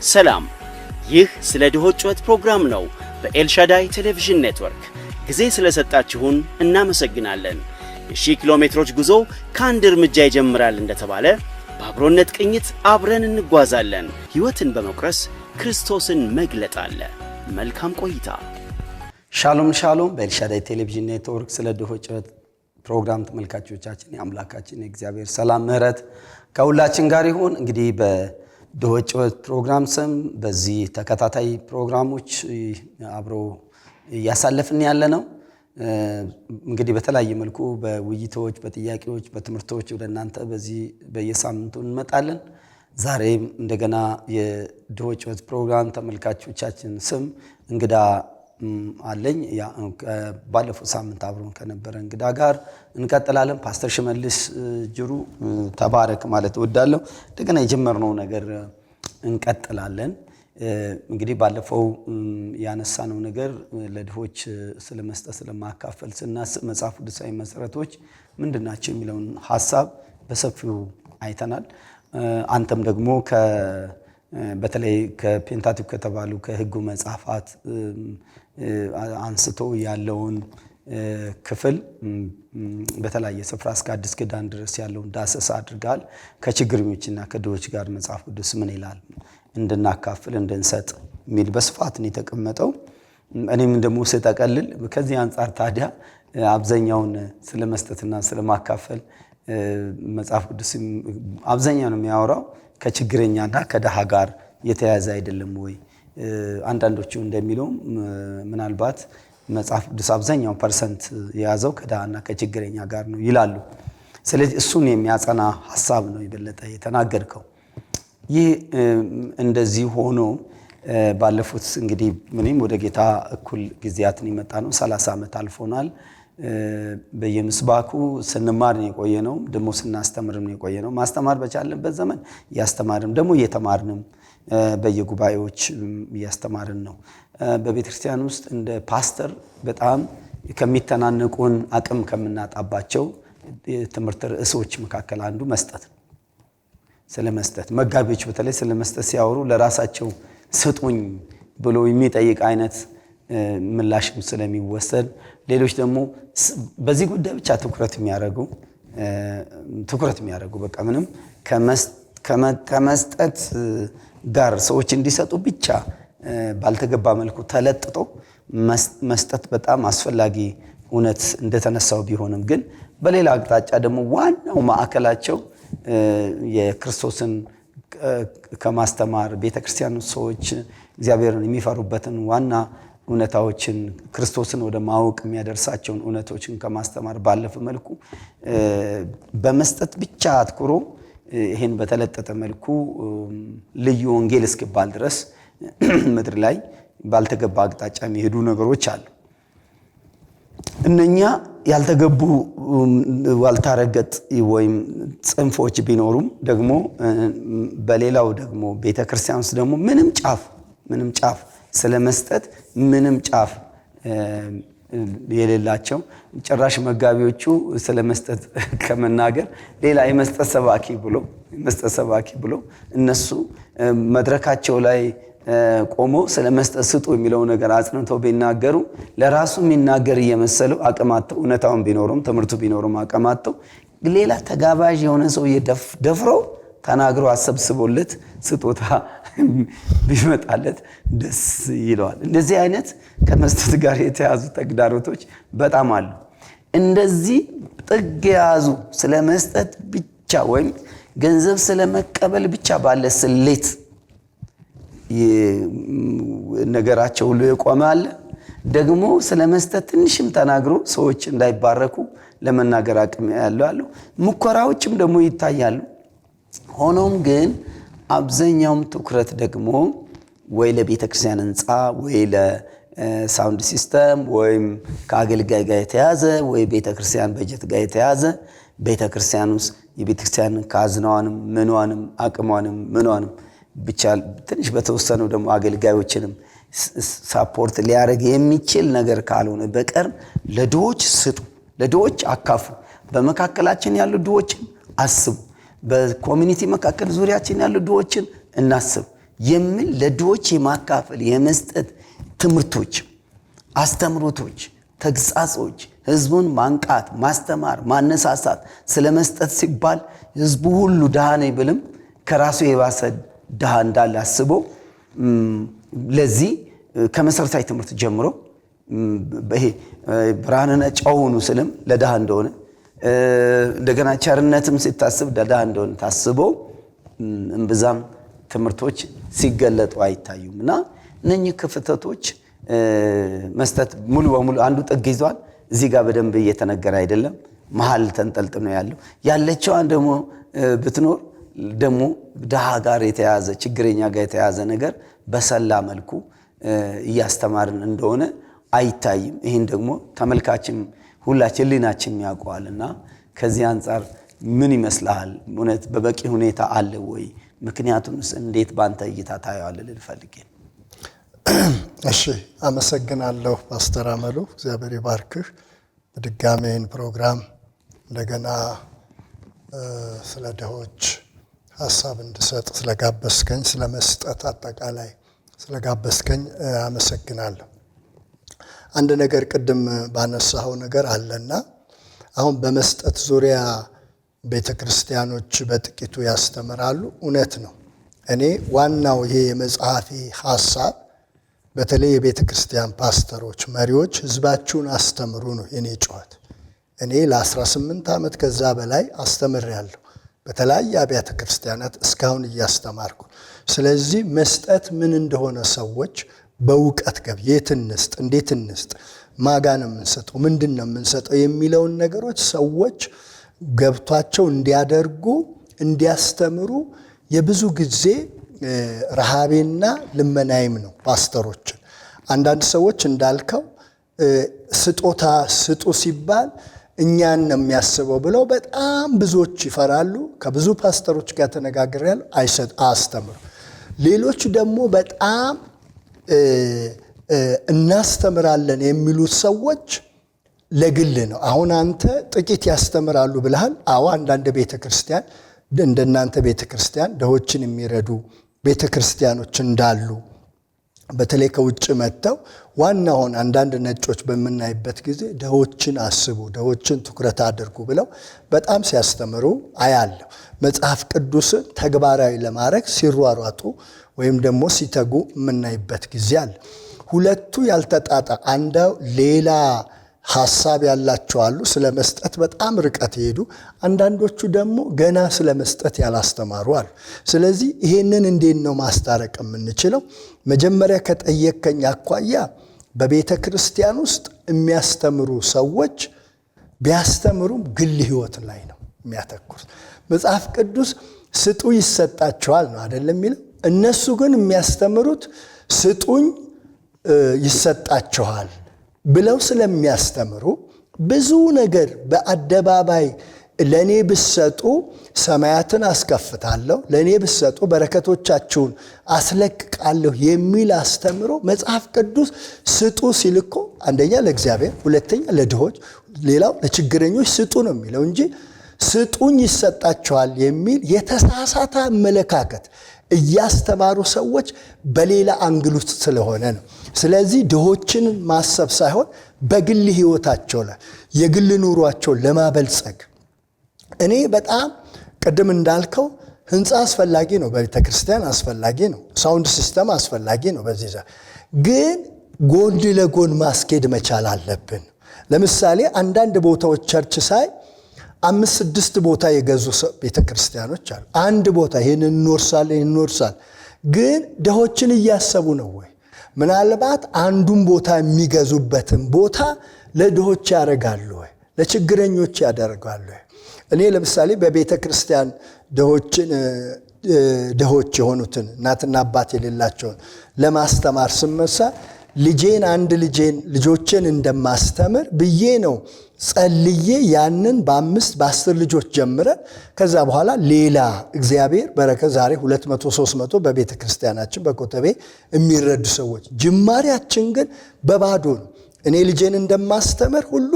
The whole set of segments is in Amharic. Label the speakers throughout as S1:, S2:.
S1: ሰላም፣ ይህ ስለ ድሆች ጩኸት ፕሮግራም ነው። በኤልሻዳይ ቴሌቪዥን ኔትወርክ ጊዜ ስለሰጣችሁን እናመሰግናለን። የ1000 ኪሎ ሜትሮች ጉዞ ከአንድ እርምጃ ይጀምራል እንደተባለ በአብሮነት ቅኝት አብረን እንጓዛለን። ሕይወትን በመቁረስ ክርስቶስን መግለጥ አለ። መልካም ቆይታ።
S2: ሻሎም ሻሎም። በኤልሻዳይ ቴሌቪዥን ኔትወርክ ስለ ድሆች ጩኸት ፕሮግራም ተመልካቾቻችን የአምላካችን የእግዚአብሔር ሰላም ምሕረት ከሁላችን ጋር ይሁን። እንግዲህ በድሆች ጩኸት ፕሮግራም ስም በዚህ ተከታታይ ፕሮግራሞች አብሮ እያሳለፍን ያለ ነው። እንግዲህ በተለያየ መልኩ በውይይቶች፣ በጥያቄዎች፣ በትምህርቶች ወደ እናንተ በዚህ በየሳምንቱ እንመጣለን። ዛሬም እንደገና የድሆች ጩኸት ፕሮግራም ተመልካቾቻችን ስም እንግዳ አለኝ። ባለፈው ሳምንት አብሮን ከነበረ እንግዳ ጋር እንቀጥላለን። ፓስተር ሽመልስ ጅሩ ተባረክ ማለት እወዳለሁ። እንደገና የጀመርነው ነገር እንቀጥላለን። እንግዲህ ባለፈው ያነሳነው ነገር ለድሆች ስለመስጠት ስለማካፈል ስናስብ መጽሐፍ ቅዱሳዊ መሰረቶች ምንድናቸው የሚለውን ሐሳብ በሰፊው አይተናል። አንተም ደግሞ በተለይ ከፔንታቲክ ከተባሉ ከሕጉ መጽሐፋት አንስቶ ያለውን ክፍል በተለያየ ስፍራ እስከ አዲስ ኪዳን ድረስ ያለውን ዳሰሳ አድርጋል። ከችግረኞችና ከድሆች ጋር መጽሐፍ ቅዱስ ምን ይላል እንድናካፍል እንድንሰጥ የሚል በስፋት ነው የተቀመጠው። እኔም ደግሞ ስጠቀልል ከዚህ አንጻር ታዲያ አብዛኛውን ስለመስጠትና ስለማካፈል መጽሐፍ ቅዱስ አብዛኛው ነው የሚያወራው ከችግረኛና ከደሃ ጋር የተያያዘ አይደለም ወይ? አንዳንዶቹ እንደሚለው ምናልባት መጽሐፍ ቅዱስ አብዛኛው ፐርሰንት የያዘው ከደሃና ከችግረኛ ጋር ነው ይላሉ። ስለዚህ እሱን የሚያጸና ሐሳብ ነው የበለጠ የተናገርከው። ይህ እንደዚህ ሆኖ ባለፉት እንግዲህ ምንም ወደ ጌታ እኩል ጊዜያትን የመጣ ነው። 30 ዓመት አልፎናል። በየምስባኩ ስንማር ነው የቆየነው፣ ደግሞ ስናስተምርም ነው የቆየነው። ማስተማር በቻለበት ዘመን እያስተማርንም ደግሞ እየተማርንም በየጉባኤዎች እያስተማርን ነው። በቤተክርስቲያን ውስጥ እንደ ፓስተር በጣም ከሚተናነቁን አቅም ከምናጣባቸው የትምህርት ርዕሶች መካከል አንዱ መስጠት ነው። ስለመስጠት መጋቢዎች በተለይ ስለመስጠት ሲያወሩ ለራሳቸው ስጡኝ ብሎ የሚጠይቅ አይነት ምላሽም ስለሚወሰድ፣ ሌሎች ደግሞ በዚህ ጉዳይ ብቻ ትኩረት የሚያደርጉ በቃ ምንም ከመስጠት ጋር ሰዎች እንዲሰጡ ብቻ ባልተገባ መልኩ ተለጥጦ መስጠት በጣም አስፈላጊ እውነት እንደተነሳው ቢሆንም ግን በሌላ አቅጣጫ ደግሞ ዋናው ማዕከላቸው የክርስቶስን ከማስተማር ቤተክርስቲያን ሰዎች እግዚአብሔርን የሚፈሩበትን ዋና እውነታዎችን ክርስቶስን ወደ ማወቅ የሚያደርሳቸውን እውነቶችን ከማስተማር ባለፈ መልኩ በመስጠት ብቻ አትኩሮ ይሄን በተለጠጠ መልኩ ልዩ ወንጌል እስኪባል ድረስ ምድር ላይ ባልተገባ አቅጣጫ የሚሄዱ ነገሮች አሉ። እነኛ ያልተገቡ ዋልታረገጥ ወይም ጽንፎች ቢኖሩም ደግሞ በሌላው ደግሞ ቤተክርስቲያን ውስጥ ደግሞ ምንም ጫፍ ስለመስጠት ምንም ጫፍ የሌላቸው ጭራሽ መጋቢዎቹ ስለመስጠት ከመናገር ሌላ የመስጠት ሰባኪ ብሎ እነሱ መድረካቸው ላይ ቆመው ስለመስጠት ስጡ የሚለው ነገር አጽንተው ቢናገሩ ለራሱ የሚናገር እየመሰለው አቅማተው እውነታውን ቢኖሩም ትምህርቱ ቢኖሩም አቅማተው ሌላ ተጋባዥ የሆነ ሰው ደፍረው ተናግሮ አሰብስቦለት ስጦታ ቢመጣለት ደስ ይለዋል። እንደዚህ አይነት ከመስጠት ጋር የተያዙ ተግዳሮቶች በጣም አሉ። እንደዚህ ጥግ የያዙ ስለመስጠት ብቻ ወይም ገንዘብ ስለመቀበል ብቻ ባለ ስሌት ነገራቸው ሁሉ የቆመ አለ። ደግሞ ስለመስጠት ትንሽም ተናግሮ ሰዎች እንዳይባረኩ ለመናገር አቅም ያለው አሉ። ሙከራዎችም ደግሞ ይታያሉ። ሆኖም ግን አብዛኛውም ትኩረት ደግሞ ወይ ለቤተ ክርስቲያን ህንፃ ወይ ለሳውንድ ሲስተም ወይም ከአገልጋይ ጋር የተያዘ ወይ ቤተ ክርስቲያን በጀት ጋር የተያዘ ቤተ ክርስቲያን ውስጥ የቤተ ክርስቲያን ካዝናዋንም ምኗንም አቅሟንም ምኗንም ብቻ ትንሽ በተወሰነው ደግሞ አገልጋዮችንም ሳፖርት ሊያደርግ የሚችል ነገር ካልሆነ በቀር ለድሆች ስጡ፣ ለድሆች አካፍሉ፣ በመካከላችን ያሉ ድሆችን አስቡ፣ በኮሚኒቲ መካከል ዙሪያችን ያሉ ድሆችን እናስብ የሚል ለድሆች የማካፈል የመስጠት ትምህርቶች፣ አስተምሮቶች፣ ተግሳጾች፣ ህዝቡን ማንቃት፣ ማስተማር፣ ማነሳሳት ስለመስጠት ሲባል ህዝቡ ሁሉ ድሃ ነኝ ብልም ከራሱ የባሰ ድሃ እንዳለ አስቦ ለዚህ ከመሰረታዊ ትምህርት ጀምሮ በይሄ ብርሃንና ጨው ሁኑ ስልም ለድሃ እንደሆነ እንደገና ቸርነትም ሲታስብ ለድሃ እንደሆነ ታስቦ እንብዛም ትምህርቶች ሲገለጡ አይታዩምና እነኚህ ክፍተቶች መስጠት ሙሉ በሙሉ አንዱ ጥግ ይዟል። እዚህ ጋር በደንብ እየተነገረ አይደለም። መሃል ተንጠልጥሎ ያለችዋን ደግሞ ብትኖር ደግሞ ድሃ ጋር የተያዘ ችግረኛ ጋር የተያዘ ነገር በሰላ መልኩ እያስተማርን እንደሆነ አይታይም። ይሄን ደግሞ ተመልካችም ሁላችን ሊናችን ያውቀዋልና ከዚህ አንፃር ምን ይመስልሃል? እውነት በበቂ ሁኔታ አለ ወይ? ምክንያቱምስ እንዴት ባንተ እይታ ታያለህ ልፈልግ።
S3: እሺ አመሰግናለሁ ፓስተር አመሉ፣ እግዚአብሔር ይባርክህ። በድጋሜን ፕሮግራም እንደገና ስለ ድሆች ሐሳብ እንድሰጥ ስለጋበስከኝ፣ ስለመስጠት አጠቃላይ ስለጋበስከኝ አመሰግናለሁ። አንድ ነገር ቅድም ባነሳው ነገር አለና አሁን በመስጠት ዙሪያ ቤተክርስቲያኖች በጥቂቱ ያስተምራሉ። እውነት ነው። እኔ ዋናው ይሄ የመጽሐፌ ሐሳብ በተለይ የቤተክርስቲያን ፓስተሮች፣ መሪዎች ህዝባችሁን አስተምሩ ነው የኔ ጩኸት። እኔ ለ18 ዓመት ከዛ በላይ አስተምሬያለሁ በተለያየ አብያተ ክርስቲያናት እስካሁን እያስተማርኩ። ስለዚህ መስጠት ምን እንደሆነ ሰዎች በእውቀት የት እንስጥ፣ እንዴት እንስጥ፣ ማጋን የምንሰጠው ምንድን ነው የምንሰጠው የሚለውን ነገሮች ሰዎች ገብቷቸው እንዲያደርጉ እንዲያስተምሩ የብዙ ጊዜ ረሃቤና ልመናይም ነው ፓስተሮችን። አንዳንድ ሰዎች እንዳልከው ስጦታ ስጡ ሲባል እኛን ነው የሚያስበው ብለው በጣም ብዙዎች ይፈራሉ። ከብዙ ፓስተሮች ጋር ተነጋግሬያለሁ፣ አያስተምሩ። ሌሎች ደግሞ በጣም እናስተምራለን የሚሉት ሰዎች ለግል ነው። አሁን አንተ ጥቂት ያስተምራሉ ብለሃል። አዎ አንዳንድ ቤተክርስቲያን እንደናንተ ቤተክርስቲያን ድሆችን የሚረዱ ቤተክርስቲያኖች እንዳሉ በተለይ ከውጭ መጥተው ዋናውን አንዳንድ ነጮች በመናይበት ጊዜ ድሆችን አስቡ፣ ድሆችን ትኩረት አድርጉ ብለው በጣም ሲያስተምሩ አያለሁ። መጽሐፍ ቅዱስን ተግባራዊ ለማድረግ ሲሯሯጡ ወይም ደግሞ ሲተጉ የምናይበት ጊዜ አለ። ሁለቱ ያልተጣጣ አንዳው ሌላ ሐሳብ ያላቸው አሉ፣ ስለ መስጠት በጣም ርቀት ይሄዱ። አንዳንዶቹ ደግሞ ገና ስለ መስጠት ያላስተማሩ አሉ። ስለዚህ ይሄንን እንዴት ነው ማስታረቅ የምንችለው? መጀመሪያ ከጠየከኝ አኳያ በቤተ ክርስቲያን ውስጥ የሚያስተምሩ ሰዎች ቢያስተምሩም ግል ህይወት ላይ ነው የሚያተኩሩት። መጽሐፍ ቅዱስ ስጡ ይሰጣቸዋል ነው አይደለም የሚለው። እነሱ ግን የሚያስተምሩት ስጡኝ ይሰጣቸዋል ብለው ስለሚያስተምሩ ብዙ ነገር በአደባባይ ለኔ ብሰጡ ሰማያትን አስከፍታለሁ፣ ለኔ ብሰጡ በረከቶቻችሁን አስለቅቃለሁ የሚል አስተምሮ መጽሐፍ ቅዱስ ስጡ ሲልኮ አንደኛ ለእግዚአብሔር፣ ሁለተኛ ለድሆች፣ ሌላው ለችግረኞች ስጡ ነው የሚለው እንጂ ስጡኝ ይሰጣቸዋል የሚል የተሳሳተ አመለካከት እያስተማሩ ሰዎች በሌላ አንግል ውስጥ ስለሆነ ነው። ስለዚህ ድሆችን ማሰብ ሳይሆን በግል ህይወታቸው ላይ የግል ኑሯቸው ለማበልጸግ እኔ በጣም ቅድም እንዳልከው ህንፃ አስፈላጊ ነው፣ በቤተክርስቲያን አስፈላጊ ነው፣ ሳውንድ ሲስተም አስፈላጊ ነው። በዚህ ግን ጎን ለጎን ማስኬድ መቻል አለብን። ለምሳሌ አንዳንድ ቦታዎች ቸርች ሳይ 5-6 ቦታ የገዙ ቤተክርስቲያኖች አሉ። አንድ ቦታ ይሄን እንወርሳለን ግን ድሆችን እያሰቡ ነው ወይ? ምናልባት አንዱን ቦታ የሚገዙበትን ቦታ ለድሆች ያደርጋሉ ወይ? ለችግረኞች ያደርጋሉ ወይ? እኔ ለምሳሌ በቤተ ክርስቲያን ድሆች የሆኑትን እናትና አባት የሌላቸውን ለማስተማር ስመሳ ልጆችን እንደማስተምር ብዬ ነው ጸልዬ ያንን በ5-10 ልጆች ጀምረን ከዛ በኋላ ሌላ እግዚአብሔር በረከት ዛሬ 200-300 በቤተ ክርስቲያናችን በኮተቤ የሚረዱ ሰዎች ጅማሬያችን ግን በባዶ ነው። እኔ ልጄን እንደማስተምር ሁሉ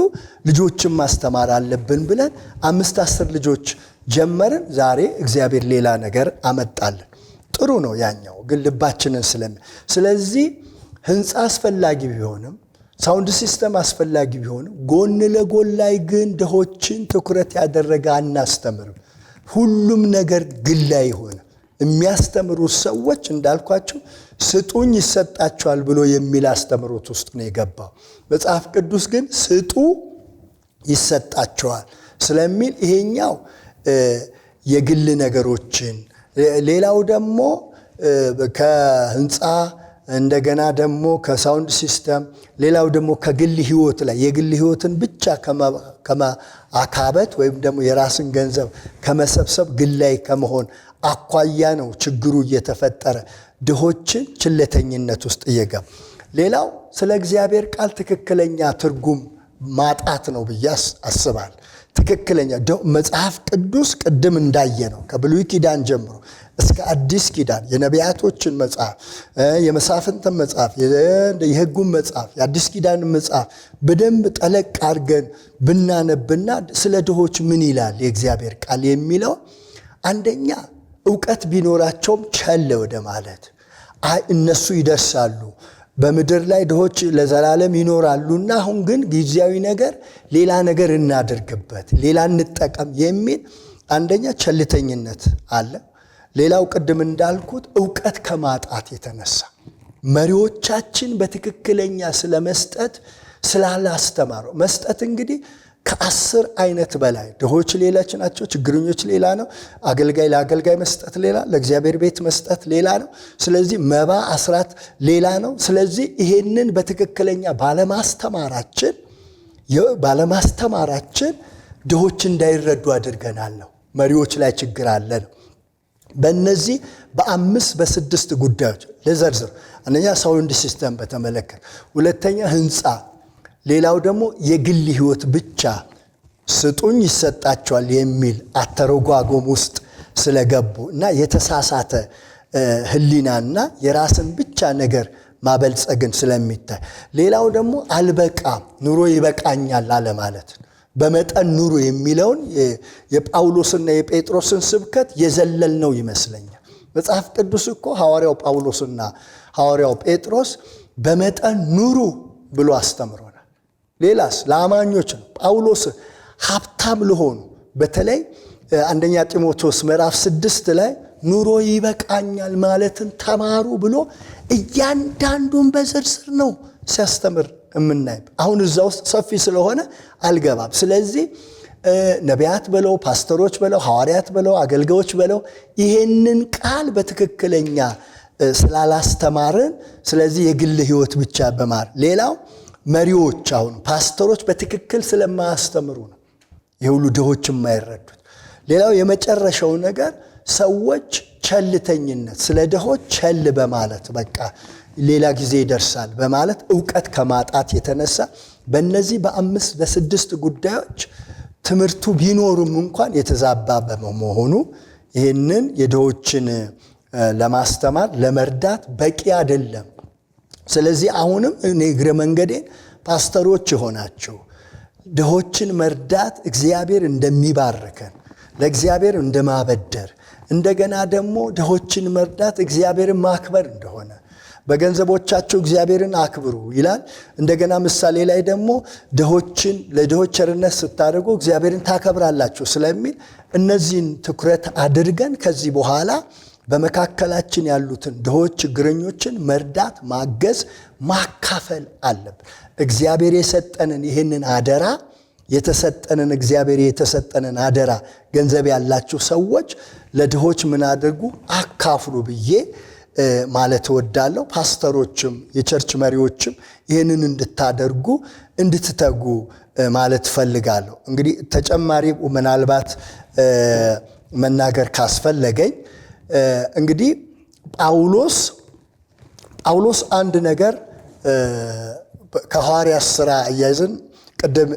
S3: ልጆችን ማስተማር አለብን ብለን 5-10 ልጆች ጀመርን። ዛሬ እግዚአብሔር ሌላ ነገር አመጣልን። ጥሩ ነው ያኛው ግን ልባችንን ስለዚህ ህንፃ አስፈላጊ ቢሆንም ሳውንድ ሲስተም አስፈላጊ ቢሆንም ጎን ለጎን ላይ ግን ድሆችን ትኩረት ያደረገ አናስተምርም። ሁሉም ነገር ግላይ ሆነ። የሚያስተምሩ ሰዎች እንዳልኳቸው ስጡኝ ይሰጣቸዋል ብሎ የሚል አስተምሮት ውስጥ ነው የገባው። መጽሐፍ ቅዱስ ግን ስጡ ይሰጣቸዋል ስለሚል ይሄኛው የግል ነገሮችን ሌላው ደግሞ ከህንፃ እንደገና ደግሞ ከሳውንድ ሲስተም ሌላው ደግሞ ከግል ህይወት ላይ የግል ህይወትን ብቻ ከማካበት ወይም ደግሞ የራስን ገንዘብ ከመሰብሰብ ግላይ ከመሆን አኳያ ነው ችግሩ እየተፈጠረ ድሆችን ችለተኝነት ውስጥ እየገባ። ሌላው ስለ እግዚአብሔር ቃል ትክክለኛ ትርጉም ማጣት ነው ብዬ አስባለሁ። ትክክለኛ መጽሐፍ ቅዱስ ቅድም እንዳየ ነው ከብሉይ ኪዳን ጀምሮ እስከ አዲስ ኪዳን የነቢያቶችን መጽሐፍ የመሳፍንትን መጽሐፍ የሕጉን መጽሐፍ የአዲስ ኪዳን መጽሐፍ በደንብ ጠለቅ አድርገን ብናነብና ስለ ድሆች ምን ይላል የእግዚአብሔር ቃል የሚለው አንደኛ ዕውቀት ቢኖራቸውም ቸል ወደ ማለት እነሱ ይደርሳሉ በምድር ላይ ድሆች ለዘላለም ይኖራሉና አሁን ግን ጊዜያዊ ነገር ሌላ ነገር እናድርግበት ሌላ እንጠቀም የሚል አንደኛ ቸልተኝነት አለ። ሌላው ቅድም እንዳልኩት ዕውቀት ከማጣት የተነሳ መሪዎቻችን በትክክለኛ ስለመስጠት ስላላስተማሩ መስጠት እንግዲህ ከ10 አይነት በላይ ድሆች ሌላች ናቸው፣ ችግረኞች ሌላ ነው፣ አገልጋይ ለአገልጋይ መስጠት ሌላ፣ ለእግዚአብሔር ቤት መስጠት ሌላ ነው። ስለዚህ መባ አስራት ሌላ ነው። ስለዚህ ይሄንን በትክክለኛ ባለማስተማራችን ድሆች እንዳይረዱ አድርገናል ነው። መሪዎች ላይ ችግር አለ ነው። በእነዚህ በ5-6 ጉዳዮች ለዘርዝር። አንደኛ ሳውንድ ሲስተም በተመለከተ፣ ሁለተኛ ህንፃ፣ ሌላው ደግሞ የግል ህይወት ብቻ ስጡኝ ይሰጣቸዋል የሚል አተረጓጎም ውስጥ ስለገቡ እና የተሳሳተ ህሊናና የራስን ብቻ ነገር ማበልጸግን ስለሚታይ፣ ሌላው ደግሞ አልበቃም ኑሮ ይበቃኛል አለ ማለት ነው። በመጠን ኑሮ የሚለውን የጳውሎስና የጴጥሮስን ስብከት የዘለል ነው ይመስለኛል። መጽሐፍ ቅዱስ እኮ ሐዋርያው ጳውሎስና ሐዋርያው ጴጥሮስ በመጠን ኑሩ ብሎ አስተምሮናል። ሌላስ ለአማኞች ነው። ጳውሎስ ሀብታም ለሆኑ በተለይ አንደኛ ጢሞቴዎስ ምዕራፍ 6 ላይ ኑሮ ይበቃኛል ማለትን ተማሩ ብሎ እያንዳንዱን በዝርዝር ነው ሲያስተምር የምናይ። አሁን እዛ ውስጥ ሰፊ ስለሆነ አልገባም። ስለዚህ ነቢያት በለው ፓስተሮች በለው ሐዋርያት በለው አገልጋዮች በለው ይሄንን ቃል በትክክለኛ ስላላስተማርን ስለዚህ የግል ህይወት ብቻ በማር ሌላው መሪዎች አሁን ፓስተሮች በትክክል ስለማያስተምሩ ነው የሁሉ ድሆች የማይረዱት። ሌላው የመጨረሻው ነገር ሰዎች ቸልተኝነት ስለ ድሆች ቸል በማለት በቃ ሌላ ጊዜ ይደርሳል በማለት ዕውቀት ከማጣት የተነሳ በእነዚህ በ5-6 ጉዳዮች ትምህርቱ ቢኖሩም እንኳን የተዛባ በመሆኑ ይህንን የድሆችን ለማስተማር ለመርዳት በቂ አይደለም። ስለዚህ አሁንም እኔ እግረ መንገዴን ፓስተሮች የሆናችሁ ድሆችን መርዳት እግዚአብሔር እንደሚባርከን ለእግዚአብሔር እንደማበደር እንደገና ደግሞ ድሆችን መርዳት እግዚአብሔርን ማክበር እንደሆነ በገንዘቦቻችሁ እግዚአብሔርን አክብሩ ይላል። እንደገና ምሳሌ ላይ ደግሞ ድሆችን ለድሆች ቸርነት ስታደርጉ እግዚአብሔርን ታከብራላችሁ ስለሚል እነዚህን ትኩረት አድርገን ከዚህ በኋላ በመካከላችን ያሉትን ድሆች ችግረኞችን መርዳት፣ ማገዝ፣ ማካፈል አለብን። እግዚአብሔር የሰጠንን ይህንን አደራ እግዚአብሔር የተሰጠንን አደራ ገንዘብ ያላችሁ ሰዎች ለድሆች ምን አድርጉ? አካፍሉ ብዬ ማለት እወዳለሁ። ፓስተሮችም የቸርች መሪዎችም ይህንን እንድታደርጉ እንድትተጉ ማለት እፈልጋለሁ። እንግዲህ ተጨማሪ ምናልባት መናገር ካስፈለገኝ እንግዲህ ጳውሎስ አንድ ነገር ከሐዋርያት ሥራ እያይዘን ቅድም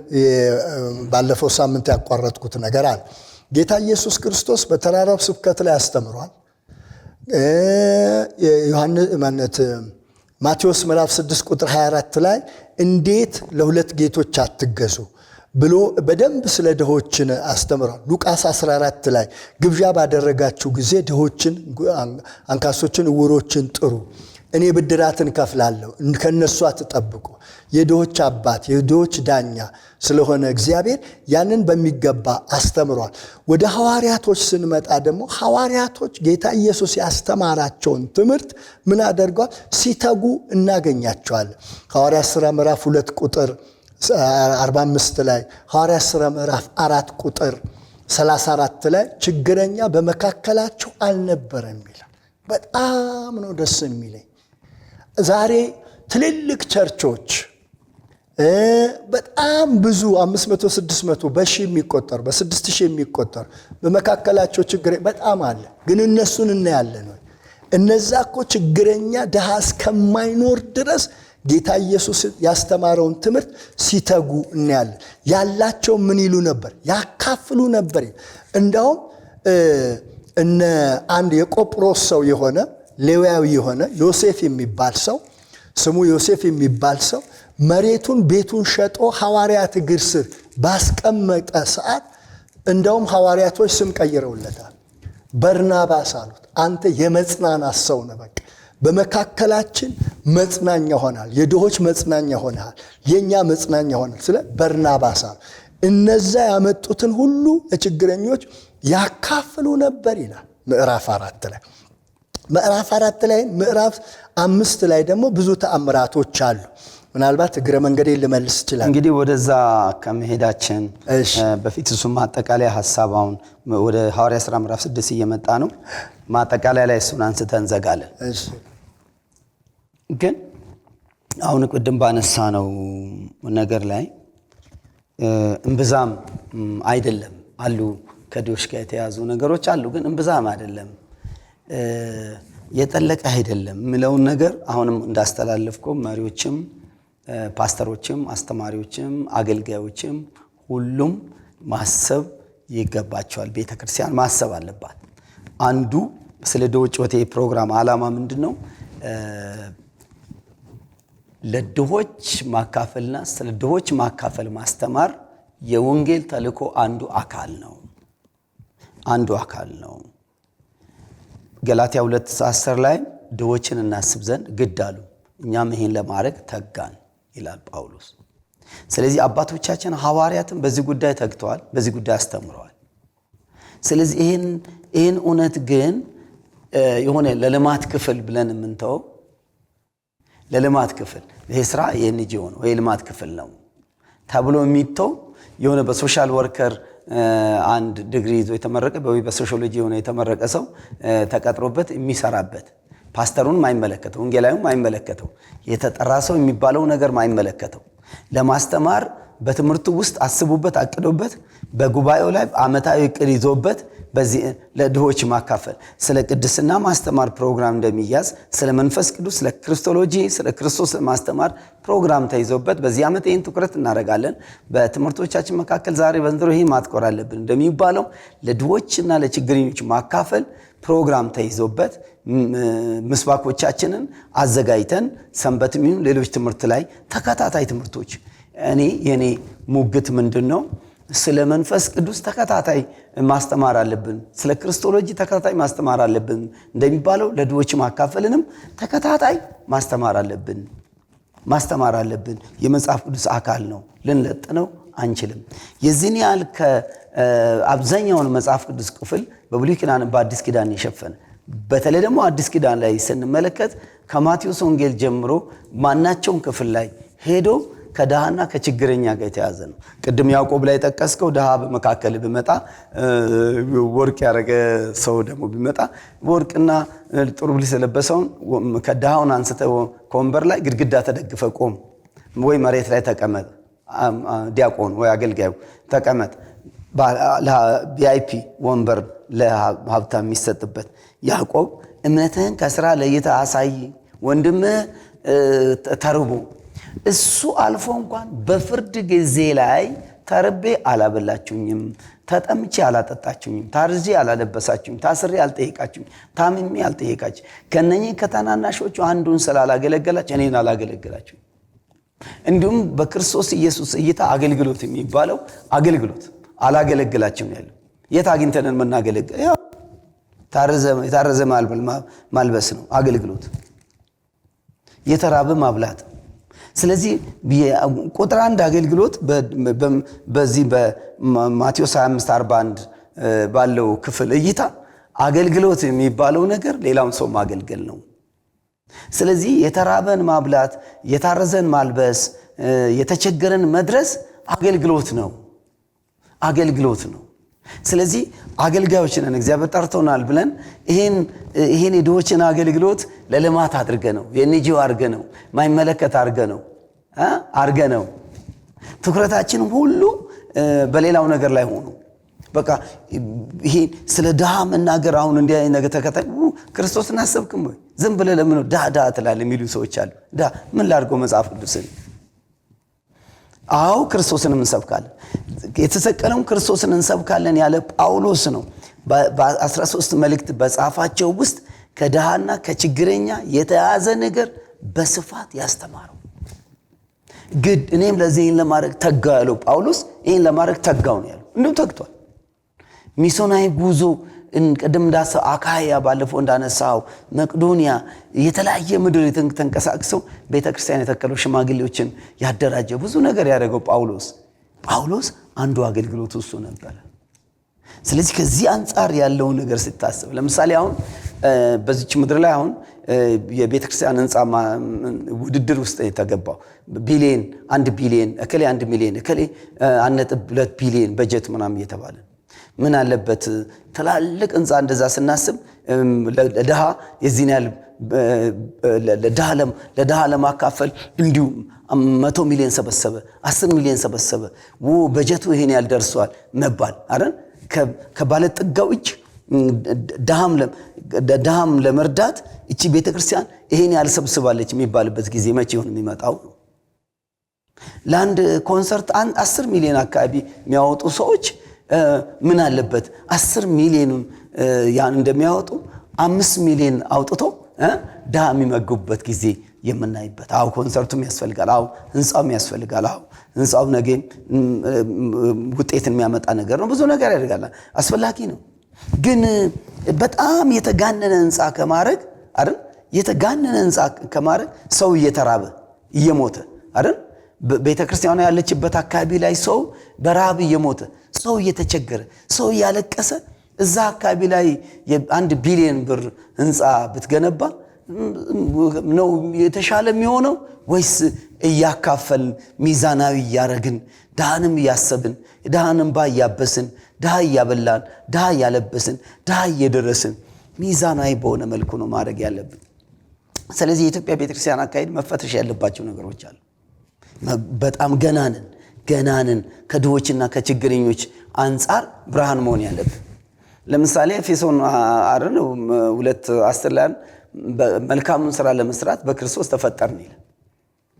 S3: ባለፈው ሳምንት ያቋረጥኩት ነገር አለ። ጌታ ኢየሱስ ክርስቶስ በተራራው ስብከት ላይ አስተምሯል። ማቴዎስ ምዕራፍ 6 ቁጥር 24 ላይ እንዴት ለሁለት ጌቶች አትገዙ፣ ብሎ በደንብ ስለ ድሆችን አስተምሯል። ሉቃስ 14 ላይ ግብዣ ባደረጋችሁ ጊዜ ድሆችን፣ አንካሶችን፣ ዕውሮችን ጥሩ፣ እኔ ብድራትን እከፍላለሁ፣ ከነሱ አትጠብቁ። የድሆች አባት የድሆች ዳኛ ስለሆነ እግዚአብሔር ያንን በሚገባ አስተምሯል። ወደ ሐዋርያቶች ስንመጣ ደግሞ ሐዋርያቶች ጌታ ኢየሱስ ያስተማራቸውን ትምህርት ምን አደርገዋል? ሲተጉ እናገኛቸዋለን። ሐዋርያት ሥራ ምዕራፍ 2 ቁጥር 45 ላይ፣ ሐዋርያት ሥራ ምዕራፍ 4 ቁጥር 34 ላይ ችግረኛ በመካከላቸው አልነበረም ይላል። በጣም ነው ደስ የሚለኝ። ዛሬ ትልልቅ ቸርቾች በጣም ብዙ 500 600 በሺህ የሚቆጠሩ በ6000 የሚቆጠሩ በመካከላቸው ችግር በጣም አለ። ግን እነሱን እናያለን ወይ? እነዛ እኮ ችግረኛ ድሃ እስከማይኖር ድረስ ጌታ ኢየሱስ ያስተማረውን ትምህርት ሲተጉ እናያለን። ያላቸው ምን ይሉ ነበር? ያካፍሉ ነበር። እንዳውም እነ አንድ የቆጵሮስ ሰው የሆነ ሌዋዊ የሆነ ዮሴፍ የሚባል ሰው፣ ስሙ ዮሴፍ የሚባል ሰው መሬቱን ቤቱን ሸጦ ሐዋርያት እግር ስር ባስቀመጠ ሰዓት እንደውም ሐዋርያቶች ስም ቀይረውለታል። በርናባስ አሉት። አንተ የመጽናናት ሰው ነህ፣ በቃ በመካከላችን መጽናኛ ሆናል፣ የድሆች መጽናኛ ሆናል፣ የኛ መጽናኛ ሆናል። ስለ በርናባስ አሉ። እነዛ ያመጡትን ሁሉ ለችግረኞች ያካፍሉ ነበር ይላል ምዕራፍ 4 ላይ። ምዕራፍ 4 ላይ ምዕራፍ 5 ላይ ደግሞ ብዙ ተአምራቶች አሉ። ምናልባት እግረ መንገዴ ልመልስ ይችላል።
S2: እንግዲህ ወደዛ ከመሄዳችን በፊት እሱ ማጠቃለያ ሐሳብ አሁን ወደ ሐዋርያ ሥራ ምዕራፍ 6 እየመጣ ነው። ማጠቃለያ ላይ እሱን አንስተን እንዘጋለን።
S3: እሺ
S2: ግን አሁን ቅድም ባነሳ ነው ነገር ላይ እምብዛም አይደለም አሉ፣ ከድሆች ጋር የተያዙ ነገሮች አሉ። ግን እምብዛም አይደለም፣ የጠለቀ አይደለም የሚለውን ነገር አሁንም እንዳስተላለፍከው መሪዎችም ፓስተሮችም አስተማሪዎችም አገልጋዮችም ሁሉም ማሰብ ይገባቸዋል። ቤተክርስቲያን ማሰብ አለባት። አንዱ ስለ ድሆች ወቴ ፕሮግራም ዓላማ ምንድነው? ለድሆች ማካፈልና ስለ ድሆች ማካፈል ማስተማር የወንጌል ተልእኮ አንዱ አካል ነው። ገላትያ 2:10 ላይ ድሆችን እናስብ ዘንድ ግድ አሉ፣ እኛም ይሄን ለማድረግ ተጋን ይላል ጳውሎስ። ስለዚህ አባቶቻችን ሐዋርያትም በዚህ ጉዳይ ተግተዋል፣ በዚህ ጉዳይ አስተምረዋል። ስለዚህ ይሄን እውነት ግን የሆነ ለልማት ክፍል ብለን የምንተው ለልማት ክፍል ይሄ ስራ የኤንጂኦ ነው ወይ ልማት ክፍል ነው ተብሎ የሚተው የሆነ በሶሻል ወርከር አንድ ዲግሪ ይዞ የተመረቀ በሶሺዮሎጂ የሆነ የተመረቀ ሰው ተቀጥሮበት የሚሰራበት ፓስተሩን ማይመለከተው ወንጌላዩን ማይመለከተው የተጠራ ሰው የሚባለው ነገር ማይመለከተው ለማስተማር በትምህርቱ ውስጥ አስቡበት አቅዶበት በጉባኤው ላይ አመታዊ እቅድ ይዞበት በዚህ ለድሆች ማካፈል ስለ ቅድስና ማስተማር ፕሮግራም እንደሚያዝ ስለ መንፈስ ቅዱስ ስለ ክርስቶሎጂ ስለ ክርስቶስ ማስተማር ፕሮግራም ተይዞበት በዚህ አመት ይህን ትኩረት እናደርጋለን። በትምህርቶቻችን መካከል ዛሬ በእንድሮ ይሄ ማትቆር አለብን እንደሚባለው ለድሆችና ለችግረኞች ማካፈል ፕሮግራም ተይዞበት ምስባኮቻችንን አዘጋጅተን ሰንበትም ይሁን ሌሎች ትምህርት ላይ ተከታታይ ትምህርቶች የኔ ሙግት ምንድነው? ስለ መንፈስ ቅዱስ ተከታታይ ማስተማር አለብን። ስለ ክርስቶሎጂ ተከታታይ ማስተማር አለብን እንደሚባለው ለድሆች ማካፈልንም ተከታታይ ማስተማር አለብን። የመጽሐፍ ቅዱስ አካል ነው፣ ልንለጥነው አንችልም። የዚህን ያህል ከአብዛኛውን መጽሐፍ ቅዱስ ክፍል በብሉይ ኪዳን በአዲስ ኪዳን የሸፈነ በተለይ ደግሞ አዲስ ኪዳን ላይ ስንመለከት ከማቴዎስ ወንጌል ጀምሮ ማናቸውም ክፍል ላይ ሄዶ ከድሃና ከችግረኛ ጋር የተያዘ ነው። ቅድም ያዕቆብ ላይ ጠቀስከው ድሃ በመካከል ቢመጣ ወርቅ ያረገ ሰው ደግሞ ቢመጣ ወርቅና ጥሩ ልብስ የለበሰውን ከድሃውን አንስተው ከወንበር ላይ ግድግዳ ተደግፈ ቆም ወይ መሬት ላይ ተቀመጥ፣ ዲያቆን ወይ አገልጋዩ ተቀመጥ፣ ቪአይፒ ወንበር ለሀብታም የሚሰጥበት። ያዕቆብ እምነትህን ከስራ ለይተህ አሳይ፣ ወንድምህ ተርቦ እሱ አልፎ እንኳን በፍርድ ጊዜ ላይ ተርቤ አላበላችሁኝም፣ ተጠምቼ አላጠጣችሁኝም፣ ታርዤ አላለበሳችሁኝም፣ ታስሬ አልጠየቃችሁኝም፣ ታምሜ አልጠየቃችሁ ከነኚህ ከተናናሾቹ አንዱን ስላላገለገላችሁ እኔን አላገለገላችሁም። እንዲሁም በክርስቶስ ኢየሱስ እይታ አገልግሎት የሚባለው አገልግሎት አላገለግላችሁም ያለው የት አግኝተንን መናገለግል ያው የታረዘ ማልበስ ነው አገልግሎት የተራበ ማብላት ስለዚህ ቁጥር 1 አገልግሎት በዚህ በማቴዎስ 25:41 ባለው ክፍል እይታ አገልግሎት የሚባለው ነገር ሌላውን ሰው ማገልገል ነው ስለዚህ የተራበን ማብላት የታረዘን ማልበስ የተቸገረን መድረስ አገልግሎት ነው ስለዚህ አገልጋዮች ነን እግዚአብሔር ጠርቶናል ብለን ይሄን የድሆችን አገልግሎት ለልማት አድርገነው የኤንጂኦ አድርገነው ማይመለከት አድርገነው ትኩረታችን ሁሉ በሌላው ነገር ላይ ሆኖ በቃ ይሄ ስለ ድሃ መናገር አሁን እንዲህ አይነት ነገር ተከታይ ክርስቶስን አሰብክም ወይ ዝም ብለህ ለምን ዳዳ ትላለህ የሚሉ ሰዎች አሉ ምን ላድርገው መጽሐፍ ቅዱስን አው ክርስቶስንም እንሰብካለን የተሰቀለውን ክርስቶስን እንሰብካለን ያለ ጳውሎስ ነው በ13 መልእክት በጻፋቸው ውስጥ ከድሃና ከችግረኛ የተያዘ ነገር በስፋት ያስተማረው ግድ እኔም ለዚህን ለማድረግ ተጋው ያለው ጳውሎስ ይሄን ለማድረግ ተጋው ነው ያለው እንደው ተግቷል ሚስዮናዊ ጉዞ እንቀደም እንዳሰው አካያ ባለፈው እንዳነሳው መቅዶኒያ የተለያየ ምድር ተንቀሳቅሰው ቤተክርስቲያን የተከሉ ሽማግሌዎችን ያደራጀ ብዙ ነገር ያደረገው ጳውሎስ አንዱ አገልግሎት እሱ ነበር ስለዚህ ከዚህ አንፃር ያለው ነገር ሲታሰብ ለምሳሌ አሁን በዚች ምድር ላይ አሁን የቤተክርስቲያን ህንጻ ውድድር ውስጥ የተገባው ቢሊየን 1 ቢሊየን እከሌ 1 ሚሊዮን እከሌ 1.2 ቢሊየን በጀት ምናምን እየተባለ ምን አለበት ትላልቅ ህንጻ እንደዛ ስናስብ ለድሃ የዚህን ያህል ለድሃ ለማካፈል እንዲሁ 100 ሚሊዮን ሰበሰበ 10 ሚሊዮን ሰበሰበ በጀቱ ይሄን ያህል ደርሷል መባል አይደል ከባለጥጋው እጅ ድሃም ለመርዳት እቺ ቤተክርስቲያን ይሄን ያህል ሰብስባለች የሚባልበት ጊዜ መቼ ይሆን የሚመጣው ለአንድ ኮንሰርት 10 ሚሊዮን አካባቢ የሚያወጡ ሰዎች ምን አለበት 10 ሚሊዮኑን ያን እንደሚያወጡ 5 ሚሊዮን አውጥቶ ድሃ የሚመግቡበት ጊዜ የምናይበት ኮንሰርቱም ያስፈልጋል ህንጻውም ያስፈልጋል ህንጻው ነገ ውጤትን የሚያመጣ ነገር ነው ብዙ ነገር ያደርጋል አስፈላጊ ነው ግን በጣም የተጋነነ ህንጻ ከማድረግ አይደል የተጋነነ ህንጻ ከማድረግ ሰው እየተራበ እየሞተ አይደል ቤተክርስቲያኗ ያለችበት አካባቢ ላይ ሰው በራብ እየሞተ ሰው እየተቸገረ ሰው ያለቀሰ እዛ አካባቢ ላይ 1 ቢሊዮን ብር ህንጻ ብትገነባ ነው የተሻለ የሚሆነው ወይስ እያካፈል ሚዛናዊ ያረግን ዳንም ያሰብን ዳንም ባያበስን ዳ ያበላን ዳ ያለበስን ዳ እየደረስን ሚዛናዊ በሆነ መልኩ ነው ማድረግ ያለብን ስለዚህ የኢትዮጵያ ቤተክርስቲያን አካሄድ መፈተሽ ያለባቸው ነገሮች አሉ በጣም ገናንን ከድሆችና ከችግረኞች አንፃር ብርሃን መሆን ያለብን ለምሳሌ ኤፌሶን 2:10 ላይ መልካሙን ስራ ለመስራት በክርስቶስ ተፈጠርን ይላል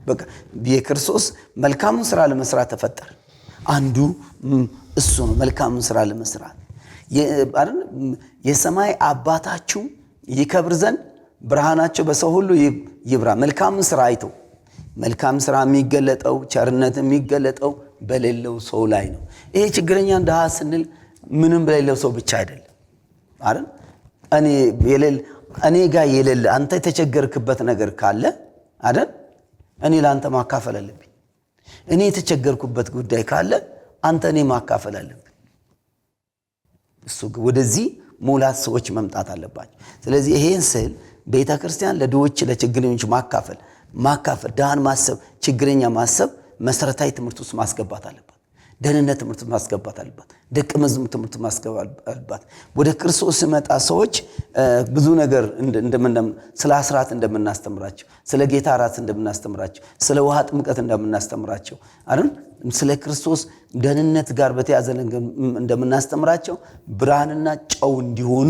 S2: በቃ የክርስቶስ መልካሙን ስራ ለመስራት ተፈጠር አንዱ እሱ ነው መልካሙን ስራ ለመስራት የሰማይ አባታችሁ ይከብር ዘንድ ብርሃናቸው በሰው ሁሉ ይብራ መልካሙን ስራ አይተው መልካም ስራ የሚገለጠው ቸርነት የሚገለጠው በሌለው ሰው ላይ ነው ይሄ ችግረኛ እንደሃ ስንል ምንም በሌለው ሰው ብቻ አይደለም አይደል እኔ ጋር የሌለ አንተ የተቸገርክበት ነገር ካለ አይደል እኔ ላንተ ማካፈል አለብኝ እኔ የተቸገርኩበት ጉዳይ ካለ አንተ እኔ ማካፈል አለብኝ እሱ ወደዚህ ሙላት ሰዎች መምጣት አለባቸው ስለዚህ ይሄን ስል ቤተክርስቲያን ለድሆች ለችግረኞች ማካፈል ዳን ማሰብ ችግረኛ ማሰብ መሰረታዊ ትምህርት ውስጥ ማስገባት አለባት ደህንነት ትምህርት ማስገባት አለባት ደቀ መዝሙር ትምህርት ማስገባት አለባት ወደ ክርስቶስ መጣ ሰዎች ብዙ ነገር ስለ አስራት እንደምናስተምራቸው ስለ ጌታ ራት እንደምናስተምራቸው ስለ ውሃ ጥምቀት እንደምናስተምራቸው አይደል ስለ ክርስቶስ ደህንነት ጋር በተያዘ እንደምናስተምራቸው ብርሃንና ጨው እንዲሆኑ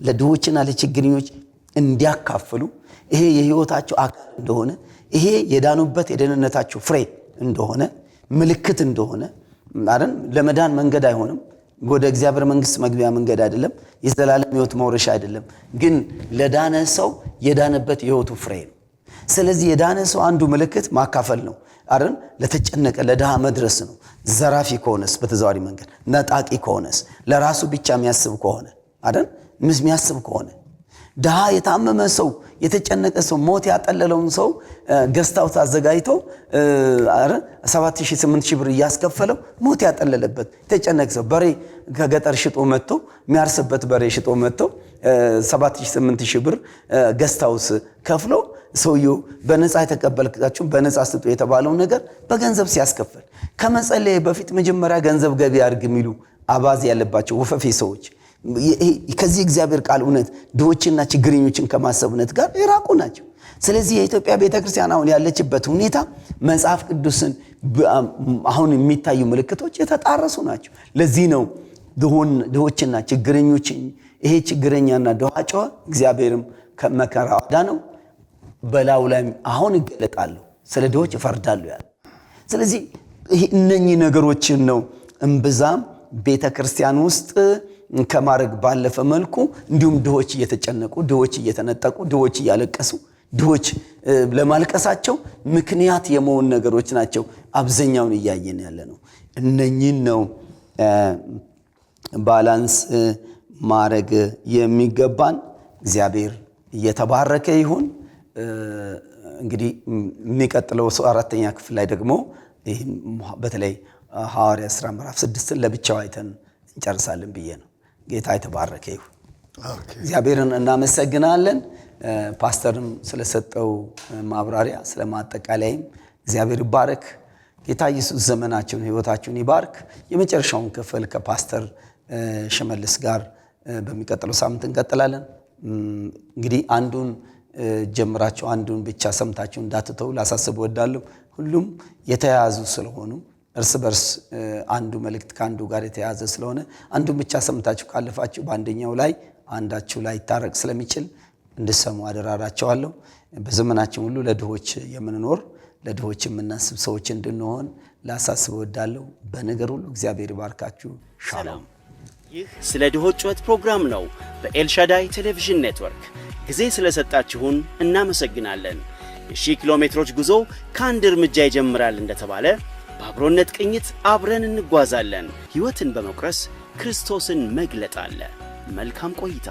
S2: ለድሆችና ለችግረኞች እንዲያካፍሉ ይሄ የህይወታቸው አካል እንደሆነ ይሄ የዳኑበት የደህንነታቸው ፍሬ እንደሆነ ምልክት እንደሆነ አይደል ለመዳን መንገድ አይሆንም ወደ እግዚአብሔር መንግስት መግቢያ መንገድ አይደለም የዘላለም ህይወት መውረሻ አይደለም ግን ለዳነ ሰው የዳነበት የህይወቱ ፍሬ ነው ስለዚህ የዳነ ሰው አንዱ ምልክት ማካፈል ነው አይደል? ለተጨነቀ ለድሃ መድረስ ነው። ዘራፊ ከሆነስ በተዘዋዋሪ መንገድ ነጣቂ ከሆነስ ለራሱ ብቻ የሚያስብ ከሆነ አይደል? የሚያስብ ከሆነ ድሃ የታመመ ሰው የተጨነቀ ሰው ሞት ያጠለለውን ሰው ገስታው ታዘጋጅቶ 7000 8000 ብር እያስከፈለው ሞት ያጠለለበት የተጨነቀ ሰው በሬ ከገጠር ሽጦ መጥቶ የሚያርስበት በሬ ሽጦ መጥቶ 7000 8000 ብር ገስታውስ ከፍሎ ሰውየው በነፃ የተቀበልካችሁ በነፃ ስጡ የተባለው ነገር በገንዘብ ሲያስከፍል ከመጸለይ በፊት መጀመሪያ ገንዘብ ገቢ አድርግ የሚሉ አባዝ ያለባቸው ወፈፌ ሰዎች ከዚህ እግዚአብሔር ቃል እውነት ድሆችና ችግረኞችን ከማሰብነት ጋር የራቁ ናቸው። ስለዚህ የኢትዮጵያ ቤተክርስቲያን አሁን ያለችበት ሁኔታ መጽሐፍ ቅዱስን አሁን የሚታዩ ምልክቶች የተጣረሱ ናቸው። ለዚህ ነው ድሆችና ችግረኞችን ይሄ ችግረኛና ድሃ ጮኸ እግዚአብሔርም ከመከራ አዳነው በላዩ ላይ አሁን ይገለጣሉ ስለ ድሆች ይፈርዳሉ ያለ። ስለዚህ እነኚህ ነገሮችን ነው እምብዛም ቤተክርስቲያን ውስጥ ከማድረግ ባለፈ መልኩ እንዲሁም ድሆች እየተጨነቁ ድሆች እየተነጠቁ ድሆች እያለቀሱ ድሆች ለማልቀሳቸው ምክንያት የመሆን ነገሮች ናቸው አብዛኛውን እያየን ያለ ነው። እነኚህን ነው ባላንስ ማድረግ የሚገባን። እግዚአብሔር እየተባረከ ይሁን። እንግዲህ የሚቀጥለው 4ኛ ክፍል ላይ ደግሞ በተለይ ሐዋርያት ሥራ ምዕራፍ 6 ለብቻው አይተን እንጨርሳለን ብዬ ነው። ጌታ የተባረከ ይሁን። እግዚአብሔርን እናመሰግናለን። ፓስተርም ስለሰጠው ማብራሪያ ስለማጠቃለያም እግዚአብሔር ይባረክ። ጌታ ኢየሱስ ዘመናችሁን ሕይወታችሁን ይባርክ። የመጨረሻውን ክፍል ከፓስተር ሽመልስ ጋር በሚቀጥለው ሳምንት እንቀጥላለን። እንግዲህ አንዱን ጀምራችሁ አንዱን ብቻ ሰምታችሁ እንዳትተው ላሳስብ እወዳለሁ። ሁሉም የተያያዙ ስለሆኑ እርስ በርስ አንዱ መልእክት ከአንዱ ጋር የተያዘ ስለሆነ አንዱን ብቻ ሰምታችሁ ካለፋችሁ በአንደኛው ላይ አንዳችሁ ላይ ታረቅ ስለሚችል እንድሰሙ አደራራቸዋለሁ። በዘመናችን ሁሉ ለድሆች የምንኖር ለድሆች የምናስብ ሰዎች እንድንሆን ላሳስብ እወዳለሁ። በነገር ሁሉ እግዚአብሔር ይባርካችሁ። ሻሎም።
S1: ይህ ስለ ድሆች ጩኸት ፕሮግራም ነው። በኤልሻዳይ ቴሌቪዥን ኔትወርክ ጊዜ ስለሰጣችሁን እናመሰግናለን። የ1000 ኪሎ ሜትሮች ጉዞ ከአንድ እርምጃ ይጀምራል እንደተባለ በአብሮነት ቅኝት አብረን እንጓዛለን። ሕይወትን በመቁረስ ክርስቶስን መግለጥ አለ። መልካም ቆይታ።